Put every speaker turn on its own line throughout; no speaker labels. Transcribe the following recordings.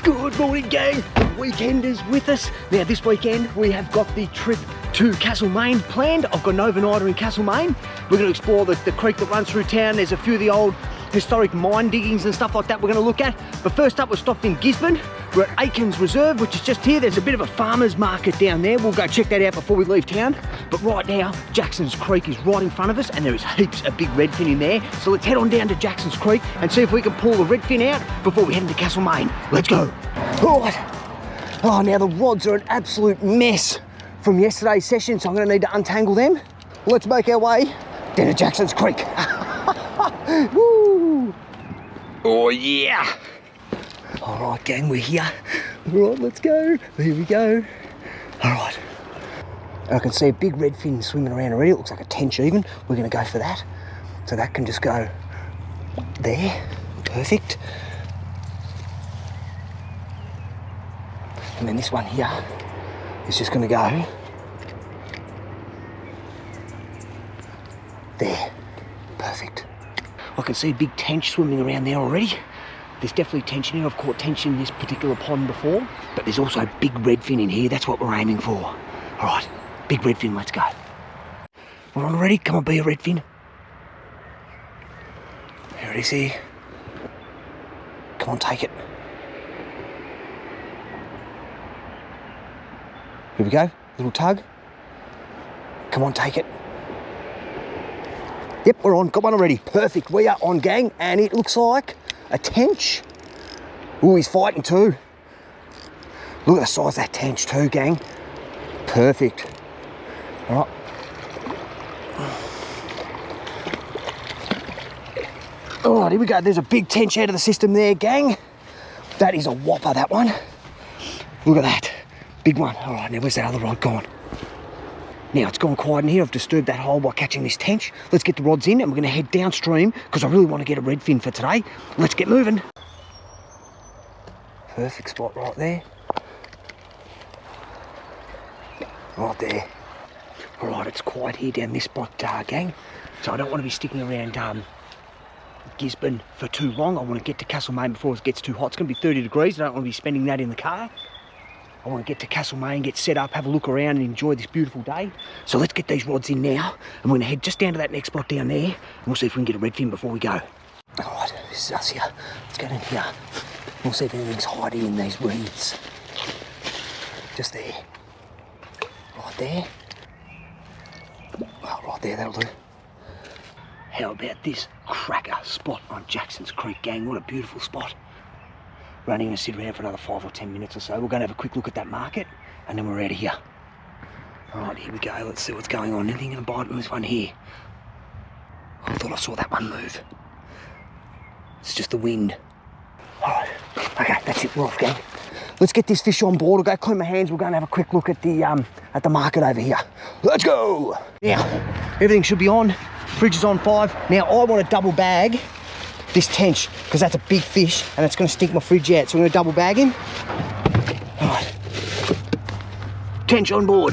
Good morning, gang. The weekenders with us. Now, this weekend we have got the trip to Castlemaine planned. I've got an overnighter in Castlemaine. We're going to explore the creek that runs through town. There's a few of the old historic mine diggings and stuff like that we're going to look at. But first up, we're stopped in Gisborne. We're at Aikens Reserve, which is just here. There's a bit of a farmer's market down there. We'll go check that out before we leave town. But right now, Jackson's Creek is right in front of us, and there is heaps of big redfin in there. So let's head on down to Jackson's Creek and see if we can pull the redfin out before we head into Castlemaine. Let's go. All right. Oh, now the rods are an absolute mess from yesterday's session, so I'm going to need to untangle them. Let's make our way down to Jackson's Creek. Woo! Oh yeah! All right, gang, we're here. All right, let's go. Here we go. All right. I can see a big redfin swimming around already. It looks like a tench even. We're going to go for that. So that can just go there. Perfect. And then this one here is just going to go there. Perfect. I can see a big tench swimming around there already. There's definitely tench in here. I've caught tench in this particular pond before, but there's also big redfin in here. That's what we're aiming for. All right, big redfin, let's go. We're on already. Come on, be a redfin. There it is here. Come on, take it. Here we go, little tug. Come on, take it. Yep, we're on, got one already. Perfect, we are on, gang, and it looks like a tench. Oh, he's fighting too. Look at the size of that tench too, gang. Perfect. All right. All right, here we go. There's a big tench out of the system there, gang. That is a whopper, that one. Look at that. Big one. All right, now where's that other rod gone? Now it's gone quiet in here. I've disturbed that hole by catching this tench. Let's get the rods in and we're going to head downstream because I really want to get a redfin for today. Let's get moving. Perfect spot right there. Right there. All right, it's quiet here down this spot, gang. So I don't want to be sticking around Gisborne for too long. I want to get to Castlemaine before it gets too hot. It's going to be 30 degrees. I don't want to be spending that in the car. I want to get to Castlemaine, get set up, have a look around and enjoy this beautiful day. So let's get these rods in now and we're going to head just down to that next spot down there and we'll see if we can get a redfin before we go. All right, this is us here. Let's go in here. We'll see if anything's hiding in these reeds. Just there. Right there. Oh, right there, that'll do. How about this cracker spot on Jackson's Creek, gang? What a beautiful spot. We're only going to sit around for another 5 or 10 minutes or so. We're going to have a quick look at that market and then we're out of here. All right, here we go. Let's see what's going on. Anything going to bite on this one here? I thought I saw that one move. It's just the wind. All right, okay, that's it. We're off, gang. Let's get this fish on board. I'll go clean my hands. We're going to have a quick look at the market over here. Let's go. Now, everything should be on. Fridge is on 5. Now, I want to double bag this tench because that's a big fish and it's going to stink my fridge out, so I'm going to double bag him. All right, tench on board.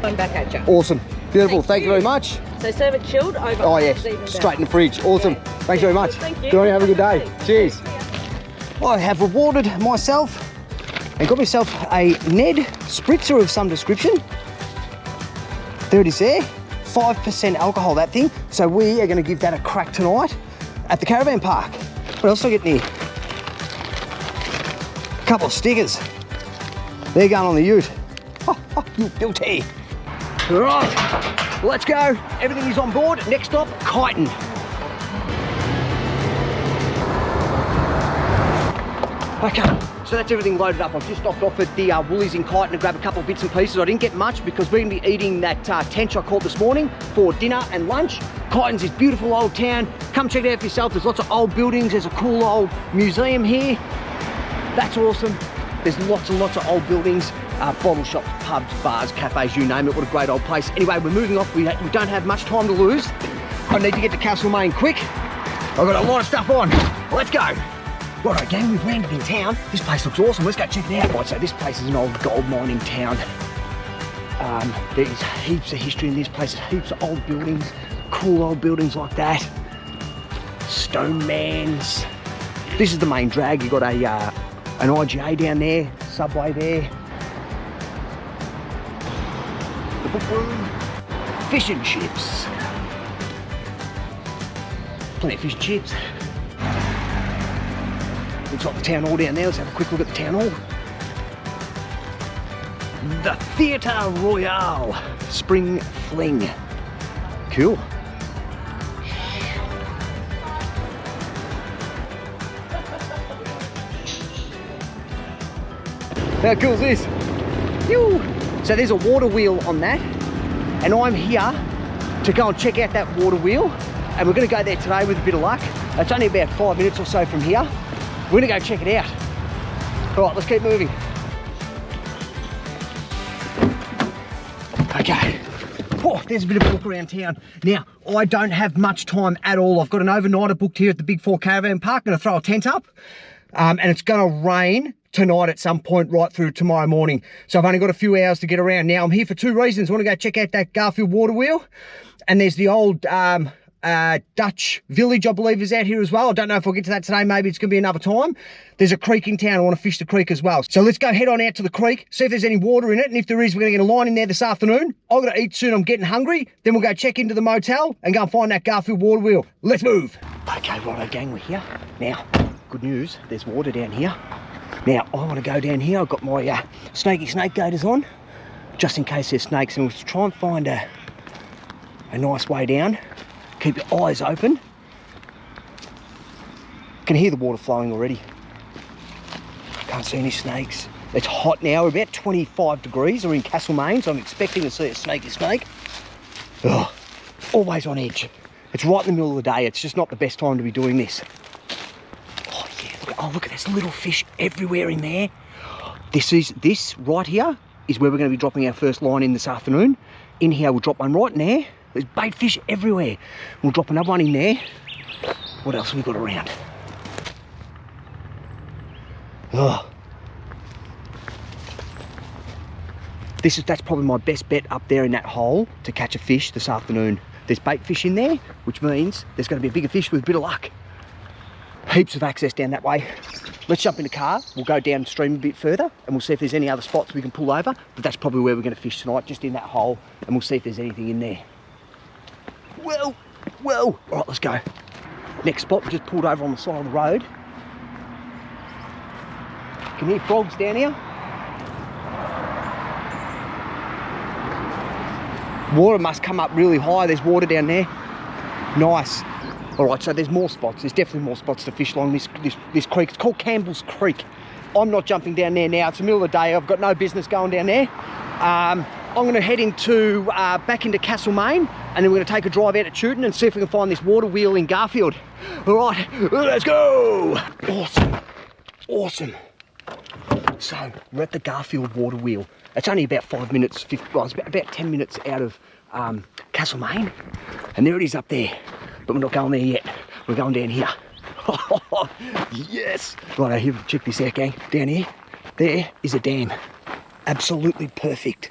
Going back at you.
Awesome, beautiful. Thank you very much.
So serve it chilled over.
Oh yes, straight in the fridge. Awesome.
Yeah.
Thanks very much.
Thank you.
Go on, have a good day. Cheers. I have rewarded myself and got myself a Ned Spritzer of some description. There it is there. 5% alcohol, that thing. So we are going to give that a crack tonight at the caravan park. What else do I get in here? A couple of stickers. They're going on the ute. You guilty. Right, let's go. Everything is on board. Next stop, Kyneton. Okay, so that's everything loaded up. I've just stopped off at the Woolies in Kyneton to grab a couple of bits and pieces. I didn't get much because we're going to be eating that tench I caught this morning for dinner and lunch. Kyneton's this beautiful old town. Come check it out for yourself. There's lots of old buildings. There's a cool old museum here. That's awesome. There's lots and lots of old buildings, bottle shops, pubs, bars, cafes, you name it. What a great old place. Anyway, we're moving off. We don't have much time to lose. I need to get to Castlemaine quick. I've got a lot of stuff on. Let's go. Righto, gang, we've landed in town. This place looks awesome. Let's go check it out. Right, so this place is an old gold mining town. There's heaps of history in this place, heaps of old buildings, cool old buildings like that. Stone Mans. This is the main drag. You've got an IGA down there, subway there. The book room. Fish and chips. Plenty of fish and chips. Looks like the town hall down there. Let's have a quick look at the town hall. The Theatre Royale Spring Fling. Cool. How cool is this? Yoo. So there's a water wheel on that, and I'm here to go and check out that water wheel, and we're going to go there today with a bit of luck. It's only about 5 minutes or so from here. We're going to go check it out. All right, let's keep moving. Okay. Oh, there's a bit of a look around town. Now, I don't have much time at all. I've got an overnighter booked here at the Big 4 Caravan Park. I'm going to throw a tent up, and it's going to rain tonight at some point right through tomorrow morning. So I've only got a few hours to get around. Now, I'm here for two reasons. I want to go check out that Garfield water wheel, and there's the old Dutch village, I believe, is out here as well. I don't know if I'll get to that today. Maybe it's going to be another time. There's a creek in town. I want to fish the creek as well. So let's go head on out to the creek, see if there's any water in it. And if there is, we're going to get a line in there this afternoon. I've got to eat soon. I'm getting hungry. Then we'll go check into the motel and go and find that Garfield water wheel. Let's move. Okay, righto gang, we're here. Now, good news. There's water down here. Now, I want to go down here. I've got my snaky snake gaiters on, just in case there's snakes. And we'll try and find a nice way down. Keep your eyes open. Can hear the water flowing already. Can't see any snakes. It's hot now. We're about 25 degrees. We're in Castlemaine, so I'm expecting to see a snaky snake. Ugh. Always on edge. It's right in the middle of the day. It's just not the best time to be doing this. Oh yeah, look at this little fish everywhere in there. This right here is where we're going to be dropping our first line in this afternoon. In here, we'll drop one right in there. There's bait fish everywhere. We'll drop another one in there. What else have we got around? Oh. That's probably my best bet up there in that hole to catch a fish this afternoon. There's bait fish in there, which means there's going to be a bigger fish with a bit of luck. Heaps of access down that way. Let's jump in the car. We'll go downstream a bit further and we'll see if there's any other spots we can pull over. But that's probably where we're going to fish tonight, just in that hole, and we'll see if there's anything in there. Well, all right, let's go. Next spot, we just pulled over on the side of the road. Can you hear frogs down here? Water must come up really high. There's water down there. Nice. All right, so there's more spots. There's definitely more spots to fish along this creek. It's called Campbell's Creek. I'm not jumping down there now. It's the middle of the day. I've got no business going down there. I'm going to head back into Castlemaine, and then we're going to take a drive out to Chewton and see if we can find this water wheel in Garfield. All right, let's go. Awesome. So we're at the Garfield water wheel. It's only about 5 minutes, it's about 10 minutes out of Castlemaine, and there it is up there. But we're not going there yet. We're going down here. Yes. Right, here, check this out, gang. Down here, there is a dam. Absolutely perfect.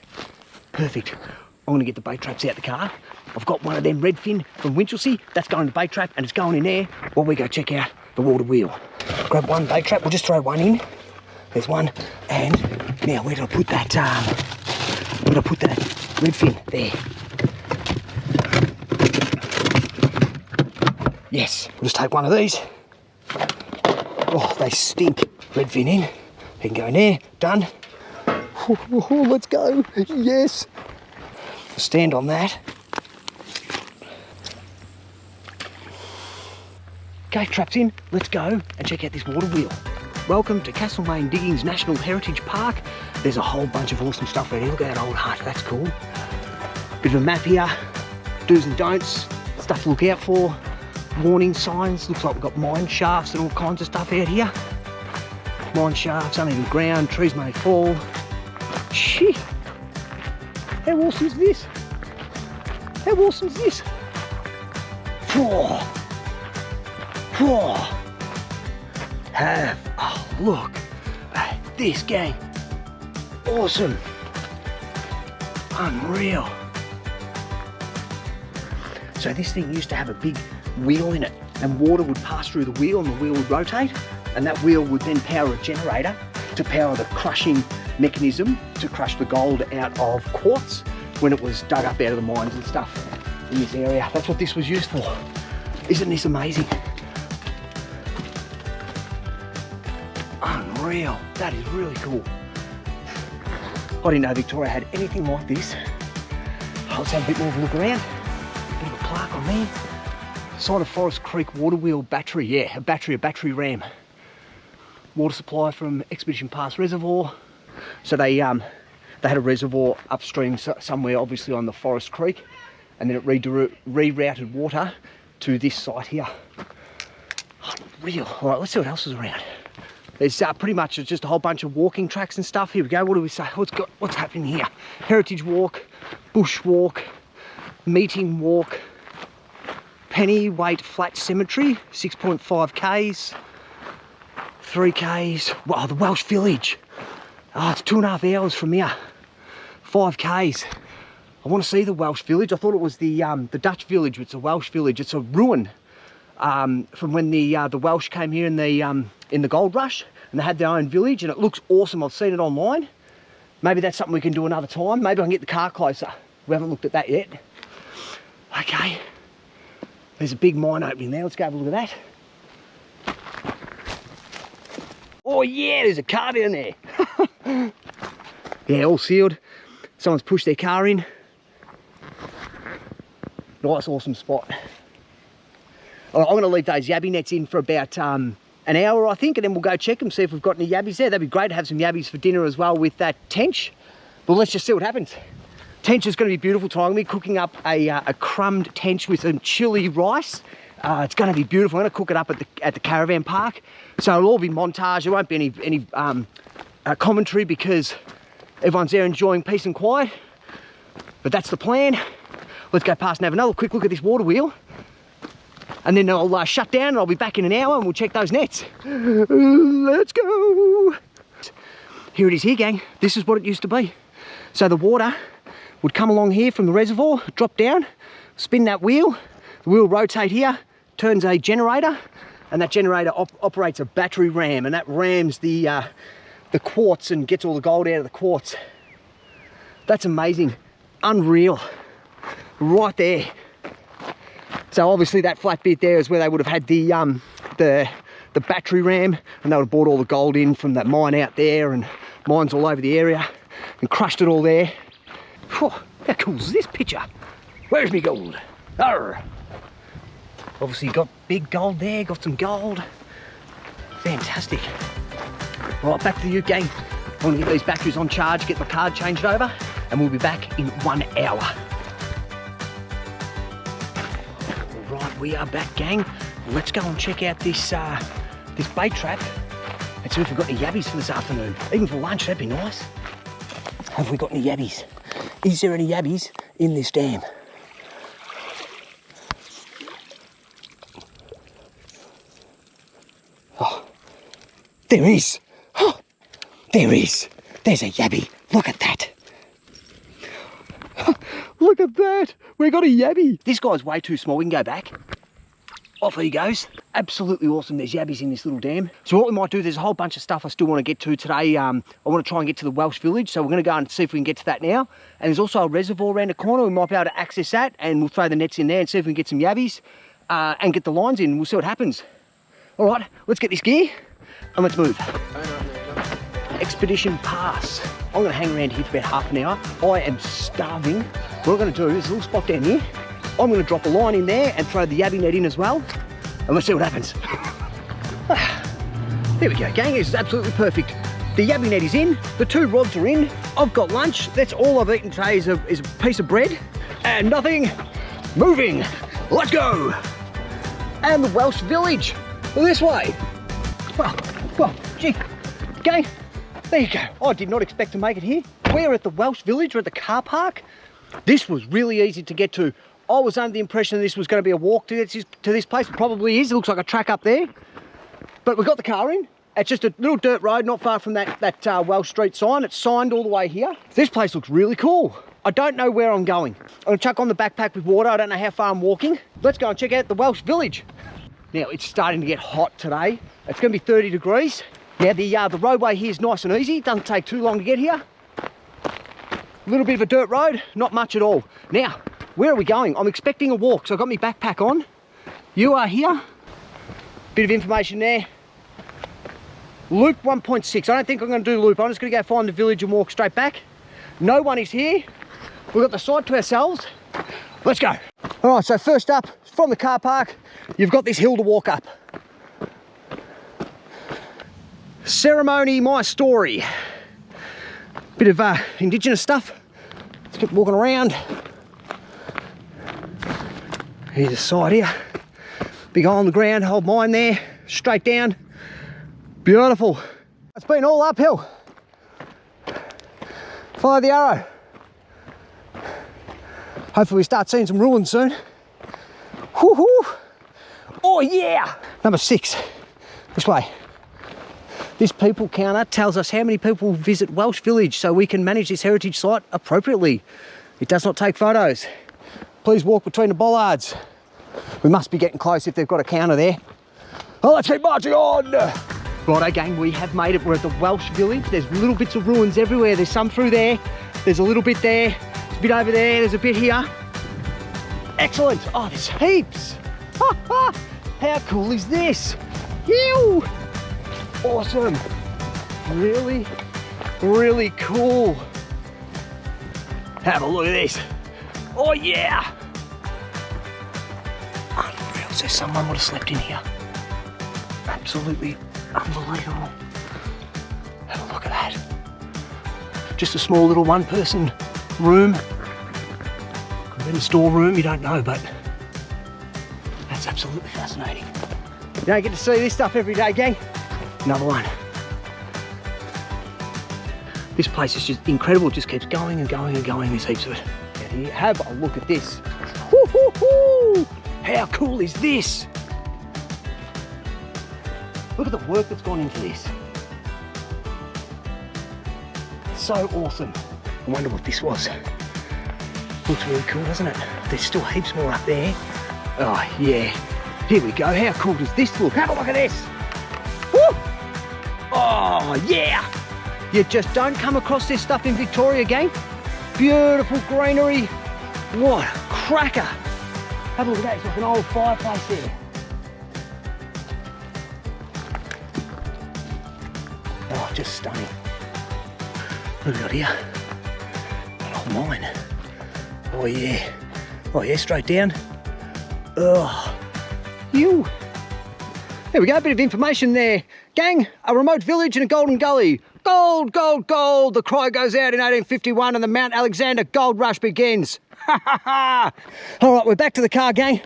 Perfect. I'm going to get the bait traps out the car. I've got one of them redfin from Winchelsea. That's going to bait trap, and it's going in there while we go check out the water wheel. Grab one bait trap. We'll just throw one in. There's one. And now, where did I put that? Where did I put that redfin? There. Yes. We'll just take one of these. Oh, they stink. Redfin in. They can go in there. Done. Oh, let's go. Yes. Stand on that. Okay, traps in. Let's go and check out this water wheel. Welcome to Castlemaine Diggings National Heritage Park. There's a whole bunch of awesome stuff right here. Look at that old hut. That's cool. Bit of a map here. Do's and don'ts. Stuff to look out for. Warning signs. Looks like we've got mine shafts and all kinds of stuff out here. Mine shafts, uneven ground, trees may fall. Shit. How awesome is this? How awesome is this? Whoa. Have a look at this, gang. Awesome. Unreal. So this thing used to have a big wheel in it, and water would pass through the wheel and the wheel would rotate, and that wheel would then power a generator to power the crushing mechanism to crush the gold out of quartz when it was dug up out of the mines and stuff in this area. That's what this was used for. Isn't this amazing? Unreal. That is really cool. I didn't know Victoria had anything like this. Let's have a bit more of a look around. Bit of a plaque on there. Side of Forest Creek water wheel battery. Yeah, a battery ram. Water supply from Expedition Pass Reservoir. So they had a reservoir upstream somewhere, obviously on the Forest Creek, and then it rerouted water to this site here. Unreal. All right, let's see what else is around. There's pretty much just a whole bunch of walking tracks and stuff. Here we go. What do we say? What's happening here? Heritage walk, bush walk, meeting walk, Pennyweight Flat Cemetery, 6.5 Ks, 3 Ks. Wow, the Welsh Village. Oh, it's 2.5 hours from here. 5 Ks. I want to see the Welsh Village. I thought it was the Dutch village. It's a Welsh village. It's a ruin from when the Welsh came here in the gold rush, and they had their own village, and it looks awesome. I've seen it online. Maybe that's something we can do another time. Maybe I can get the car closer. We haven't looked at that yet. Okay. There's a big mine opening there. Let's go have a look at that. Oh yeah, there's a car down there. Yeah, all sealed. Someone's pushed their car in. Nice, awesome spot. All right, I'm going to leave those yabby nets in for about an hour, I think, and then we'll go check them, see if we've got any yabbies there. That'd be great to have some yabbies for dinner as well with that Tench. But let's just see what happens. Tench is going to be beautiful tonight. I'm going to be cooking up a crumbed tench with some chili rice. It's going to be beautiful. I'm going to cook it up at the caravan park. So it'll all be montage. There won't be any commentary because everyone's there enjoying peace and quiet. But that's the plan. Let's go past and have another quick look at this water wheel. And then I'll shut down and I'll be back in an hour and we'll check those nets. Let's go. Here it is here, gang. This is what it used to be. So the water would come along here from the reservoir, drop down, spin that wheel. The wheel rotate here, turns a generator, and that generator operates a battery ram, and that rams the quartz and gets all the gold out of the quartz. That's amazing. Unreal. Right there. So obviously that flat bit there is where they would have had the battery ram, and they would have brought all the gold in from that mine out there, and mines all over the area, and crushed it all there. Whew, how cool is this picture? Where's me gold? Arr. Obviously got big gold there, got some gold. Fantastic. Right, back to the ute, gang. I want to get these batteries on charge, get my card changed over, and we'll be back in 1 hour. Right, we are back, gang. Let's go and check out this this bait trap and see if we've got any yabbies for this afternoon. Even for lunch, that'd be nice. Have we got any yabbies? Is there any yabbies in this dam? Oh, there is. Oh, there is. There's a yabby. Look at that. Look at that. We got a yabby. This guy's way too small. We can go back. Off he goes. Absolutely awesome. There's yabbies in this little dam. So what we might do, there's a whole bunch of stuff I still want to get to today. I want to try and get to the Welsh village, so we're going to go and see if we can get to that now. And there's also a reservoir around the corner. We might be able to access that, and we'll throw the nets in there and see if we can get some yabbies and get the lines in. We'll see what happens. All right, let's get this gear and let's move. Expedition Pass. I'm going to hang around here for about half an hour. I am starving. What I'm going to do is a little spot down here. I'm going to drop a line in there and throw the yabby net in as well. And let's see what happens. There we go, gang. This is absolutely perfect. The yabby net is in. The 2 rods are in. I've got lunch. That's all I've eaten today is a piece of bread and nothing moving. Let's go. And the Welsh village. This way. Well, gee, gang, there you go. I did not expect to make it here. We're at the Welsh village. We're at the car park. This was really easy to get to. I was under the impression that this was going to be a walk to this place. It probably is. It looks like a track up there. But we got the car in. It's just a little dirt road not far from that Welsh Street sign. It's signed all the way here. This place looks really cool. I don't know where I'm going. I'm gonna chuck on the backpack with water. I don't know how far I'm walking. Let's go and check out the Welsh village. Now, it's starting to get hot today. It's gonna be 30 degrees. Now, the roadway here is nice and easy. It doesn't take too long to get here. A little bit of a dirt road, not much at all. Now, where are we going? I'm expecting a walk, so I've got my backpack on. You are here. Bit of information there. Loop 1.6. I don't think I'm going to do loop. I'm just going to go find the village and walk straight back. No one is here. We've got the site to ourselves. Let's go. All right, so first up, from the car park, you've got this hill to walk up. Ceremony, my story. Bit of indigenous stuff. Let's keep walking around. Here's the side here. Big hole on the ground, old mine there, straight down. Beautiful. It's been all uphill. Follow the arrow. Hopefully we start seeing some ruins soon. Woohoo! Oh yeah! Number 6, this way. This people counter tells us how many people visit Welsh Village so we can manage this heritage site appropriately. It does not take photos. Please walk between the bollards. We must be getting close if they've got a counter there. Oh, let's keep marching on! Righto gang, we have made it. We're at the Welsh Village. There's little bits of ruins everywhere. There's some through there. There's a little bit there. There's a bit over there. There's a bit here. Excellent. Oh, there's heaps. How cool is this? Ew! Awesome. Really, really cool. Have a look at this. Oh yeah. Unreal. So someone would have slept in here. Absolutely unbelievable. Have a look at that. Just a small little one-person room. Could have been a storeroom, you don't know, but that's absolutely fascinating. You don't get to see this stuff every day, gang. Another one. This place is just incredible. It just keeps going and going and going. There's heaps of it. Out here, have a look at this. Woo-hoo-hoo! How cool is this? Look at the work that's gone into this. So awesome. I wonder what this was. Looks really cool, doesn't it? There's still heaps more up there. Oh yeah. Here we go. How cool does this look? Have a look at this. Woo! Oh yeah. You just don't come across this stuff in Victoria, gang. Beautiful greenery. What a cracker. Have a look at that. It's like an old fireplace there. Oh, just stunning. What have we got here? An old mine. Oh yeah. Oh yeah, straight down. Oh, you. There we go, a bit of information there. Gang, a remote village in a golden gully. Gold, gold, gold. The cry goes out in 1851 and the Mount Alexander gold rush begins. Ha ha ha. All right, we're back to the car, gang.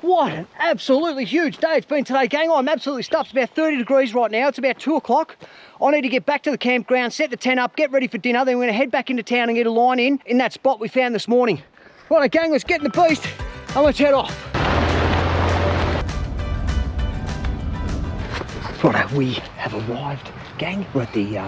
What an absolutely huge day it's been today, gang. I'm absolutely stuffed. It's about 30 degrees right now. It's about 2 o'clock. I need to get back to the campground, set the tent up, get ready for dinner. Then we're gonna head back into town and get a line in that spot we found this morning. Right, gang, let's get in the beast and let's head off. Right, we have arrived, gang. We're at the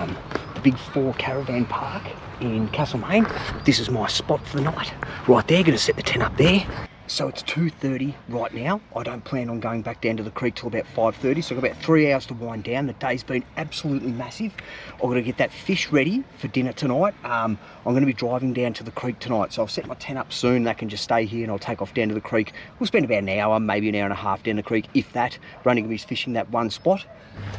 Big 4 caravan park in Castlemaine. This is my spot for the night. Right there, gonna set the tent up there. So it's 2:30 right now. I don't plan on going back down to the creek till about 5:30, so I've got about 3 hours to wind down. The day's been absolutely massive. I've got to get that fish ready for dinner tonight. I'm going to be driving down to the creek tonight, so I'll set my tent up soon. They can just stay here and I'll take off down to the creek. We'll spend about an hour, maybe an hour and a half down the creek, if that. We're only going to be fishing that one spot.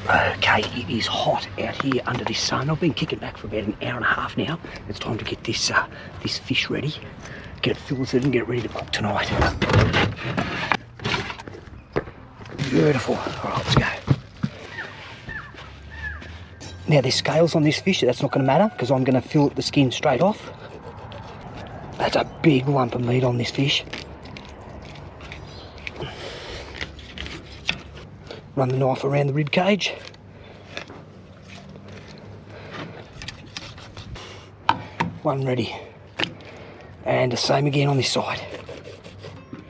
Okay, it is hot out here under this sun. I've been kicking back for about an hour and a half now. It's time to get this this fish ready. Get it filleted and get it ready to cook tonight. Beautiful. All right, let's go. Now there's scales on this fish, that's not going to matter because I'm going to fillet the skin straight off. That's a big lump of meat on this fish. Run the knife around the rib cage. One ready. And the same again on this side.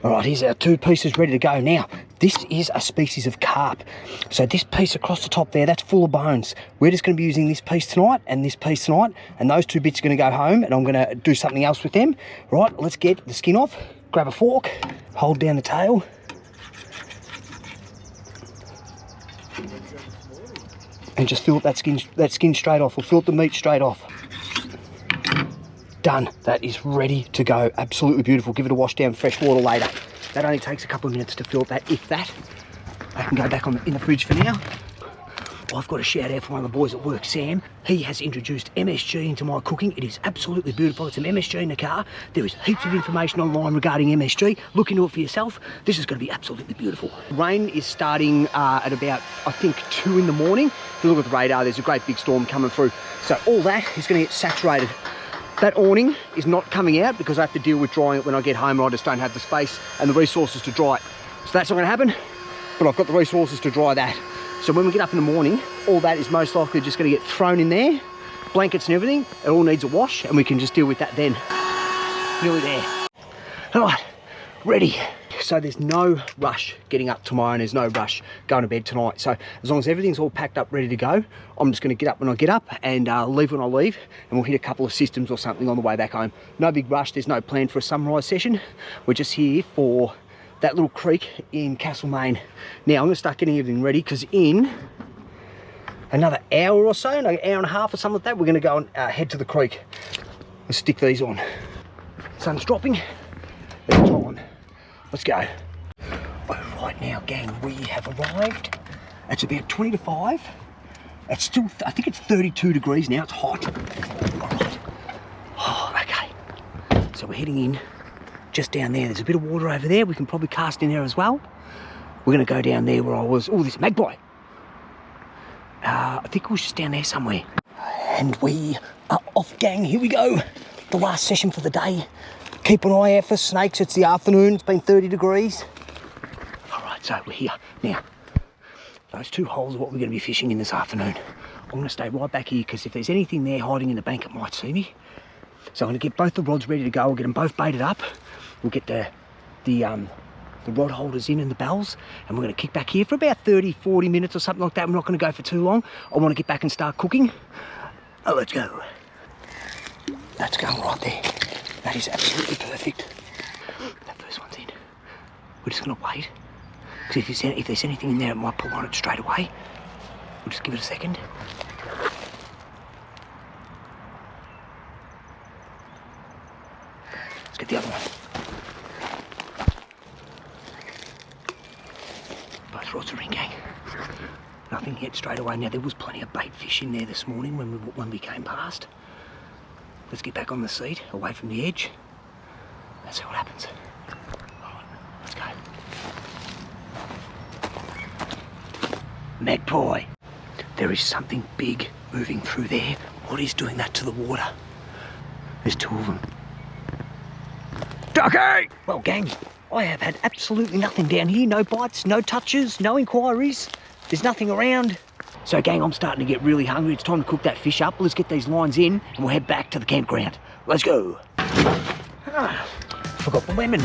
All right, here's our 2 pieces ready to go. Now, This is a species of carp. So this piece across the top there, that's full of bones. We're just going to be using this piece tonight and this piece tonight, and those two bits are going to go home, and I'm going to do something else with them. Right, let's get the skin off. Grab a fork, hold down the tail. And just fillet that skin straight off. We'll fillet the meat straight off. Done. That is ready to go. Absolutely beautiful. Give it a wash down fresh water later. That only takes a couple of minutes to fillet that, if that. I can go back in the fridge for now. I've got a shout out for one of the boys at work, Sam. He has introduced MSG into my cooking. It is absolutely beautiful. It's some MSG in the car. There is heaps of information online regarding MSG. Look into it for yourself. This is going to be absolutely beautiful. Rain is starting at about, I think, 2 in the morning. If you look at the radar, there's a great big storm coming through. So all that is going to get saturated. That awning is not coming out because I have to deal with drying it when I get home, and I just don't have the space and the resources to dry it. So that's not going to happen, but I've got the resources to dry that. So when we get up in the morning, all that is most likely just going to get thrown in there, blankets and everything. It all needs a wash, and we can just deal with that then. Nearly there. All right, ready. So there's no rush getting up tomorrow, and there's no rush going to bed tonight. So as long as everything's all packed up, ready to go, I'm just going to get up when I get up and leave when I leave, and we'll hit a couple of systems or something on the way back home. No big rush. There's no plan for a sunrise session. We're just here for that little creek in Castlemaine. Now I'm going to start getting everything ready, because in another hour or so, an hour and a half or something like that, we're going to go and head to the creek and stick these on. Sun's dropping. It's time. Let's go. Well, right now, gang, we have arrived. It's about 20 to 5. It's still, I think it's 32 degrees now. It's hot. All right. Oh, okay. So we're heading in. Just down there, there's a bit of water over there. We can probably cast in there as well. We're going to go down there where I was. Oh, there's a magpie. I think it was just down there somewhere. And we are off, gang. Here we go. The last session for the day. Keep an eye out for snakes. It's the afternoon. It's been 30 degrees. All right, so we're here. Now, those 2 holes are what we're going to be fishing in this afternoon. I'm going to stay right back here, because if there's anything there hiding in the bank, it might see me. So I'm going to get both the rods ready to go. I'll get them both baited up. We'll get the rod holders in and the bells, and we're going to kick back here for about 30-40 minutes or something like that. We're not going to go for too long. I want to get back and start cooking. Oh, let's go. That's going right there. That is absolutely perfect. That first one's in. We're just going to wait, because if there's anything in there, it might pull on it straight away. We'll just give it a second. Let's get the other one. Both rods are in, gang. Nothing hit straight away. Now, there was plenty of bait fish in there this morning when we came past. Let's get back on the seat, away from the edge. Let's see what happens. All right, let's go. Magpie. There is something big moving through there. What is doing that to the water? There's 2 of them. Ducky! Well, gang, I have had absolutely nothing down here. No bites, no touches, no inquiries. There's nothing around. So, gang, I'm starting to get really hungry. It's time to cook that fish up. Let's get these lines in, and we'll head back to the campground. Let's go. Forgot the lemon.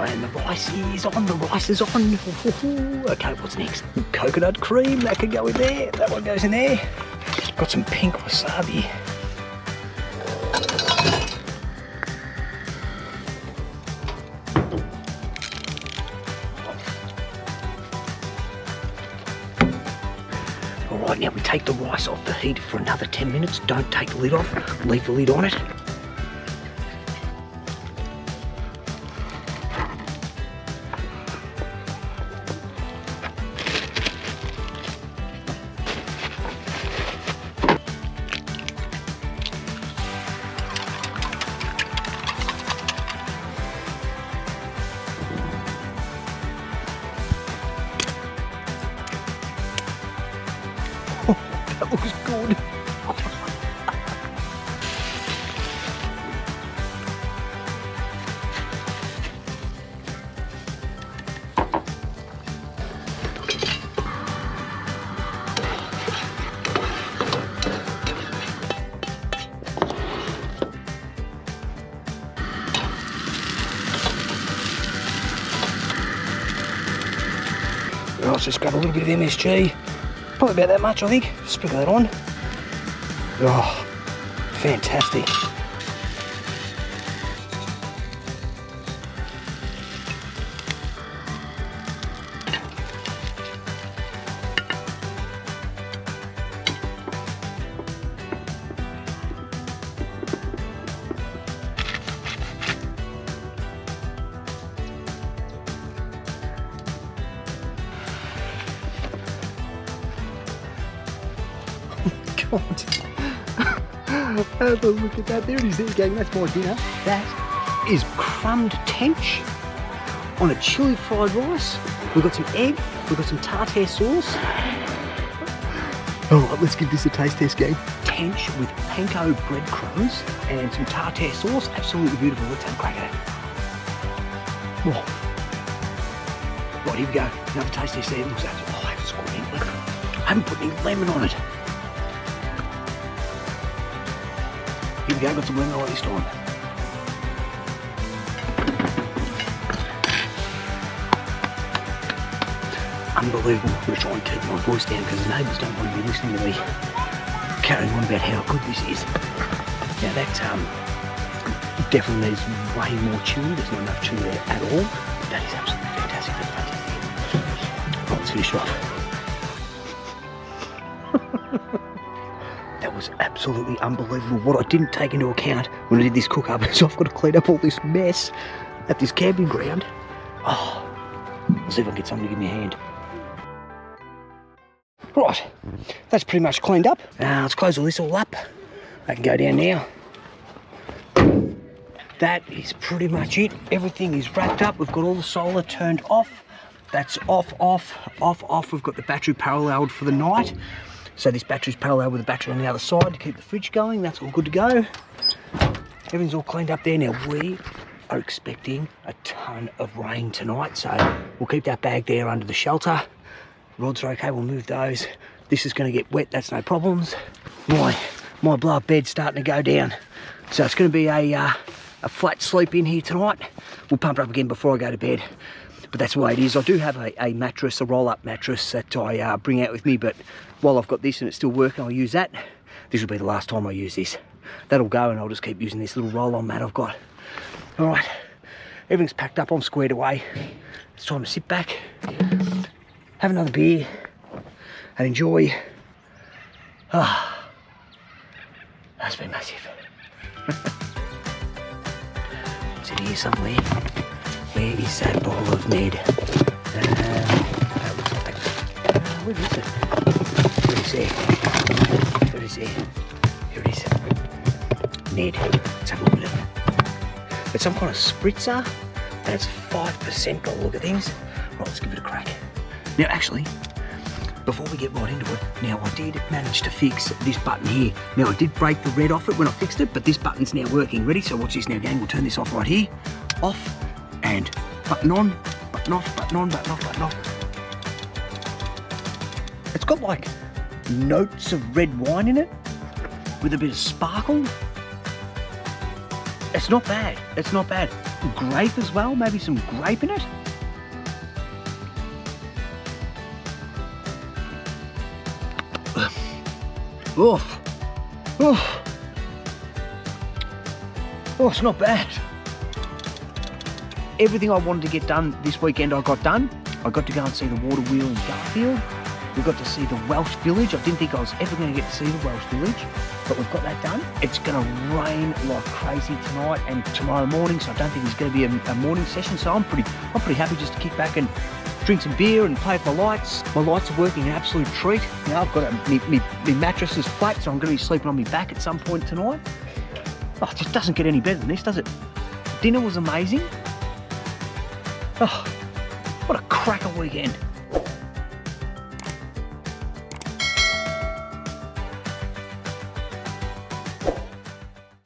And the rice is on, the rice is on. Okay, what's next? Coconut cream, that could go in there. That one goes in there. Got some pink wasabi. All right, now we take the rice off the heat for another 10 minutes. Don't take the lid off, leave the lid on it. looks good. Let's just grab a little bit of MSG. Probably about that much, I think. Sprinkle that on. Oh, fantastic. Have a look at that. There it is, there, gang. That's my dinner. That is crumbed tench on a chili fried rice. We've got some egg, we've got some tartare sauce. Alright, let's give this a taste test, gang. Tench with panko breadcrumbs and some tartare sauce. Absolutely beautiful. Let's have a crack at it. Oh. Right, here we go. Another taste test there. It looks absolutely, oh, I haven't scored any lemon. I haven't put any lemon on it. Here we go, got some lemon right this time. Unbelievable. I'm going to try and keep my voice down because the neighbours don't want to be listening to me carrying on about how good this is. Now that definitely needs way more chili. There's not enough chili there at all. But that is absolutely fantastic. Right, let's finish it off. That was absolutely unbelievable. What I didn't take into account when I did this cook up is I've got to clean up all this mess at this camping ground. Oh, let's see if I can get someone to give me a hand. Right, that's pretty much cleaned up. Let's close all this all up. I can go down now. That is pretty much it. Everything is wrapped up. We've got all the solar turned off. That's off, off, off, off. We've got the battery paralleled for the night. So this battery's parallel with the battery on the other side to keep the fridge going. That's all good to go. Everything's all cleaned up there. Now we are expecting a ton of rain tonight, so we'll keep that bag there under the shelter. Rods are okay, we'll move those. This is going to get wet, that's no problems. My blow up bed's starting to go down, so it's going to be a flat sleep in here tonight. We'll pump it up again before I go to bed. But that's the way it is. I do have a mattress, a roll-up mattress that I bring out with me, but while I've got this and it's still working, I'll use that. This will be the last time I use this. That'll go and I'll just keep using this little roll-on mat I've got. All right, everything's packed up, I'm squared away. It's time to sit back, have another beer and enjoy. That's been massive. Is it here somewhere? Where is that bottle of Ned? That looks like... where is it? Where is it? Where is it? Here it is. Ned. Let's have a look at it. It's some kind of spritzer, and it's 5% by the look of things. Right, let's give it a crack. Now, actually, before we get right into it, now I did manage to fix this button here. Now, I did break the red off it when I fixed it, but this button's now working. Ready? So watch this now, gang. We'll turn this off right here. Off. And button on, button off, button on, button off, button off. It's got like notes of red wine in it with a bit of sparkle. It's not bad, it's not bad. Grape as well, maybe some grape in it. Oh, oh, oh, it's not bad. Everything I wanted to get done this weekend I got done. I got to go and see the water wheel in Garfield. We got to see the Welsh village. I didn't think I was ever going to get to see the Welsh village, but we've got that done. It's going to rain like crazy tonight and tomorrow morning, so I don't think there's going to be a morning session. So I'm pretty happy just to kick back and drink some beer and play with my lights. My lights are working an absolute treat. Now I've got my mattress is flat, so I'm going to be sleeping on my back at some point tonight. Oh, it just doesn't get any better than this, does it? Dinner was amazing. Oh, what a cracker weekend.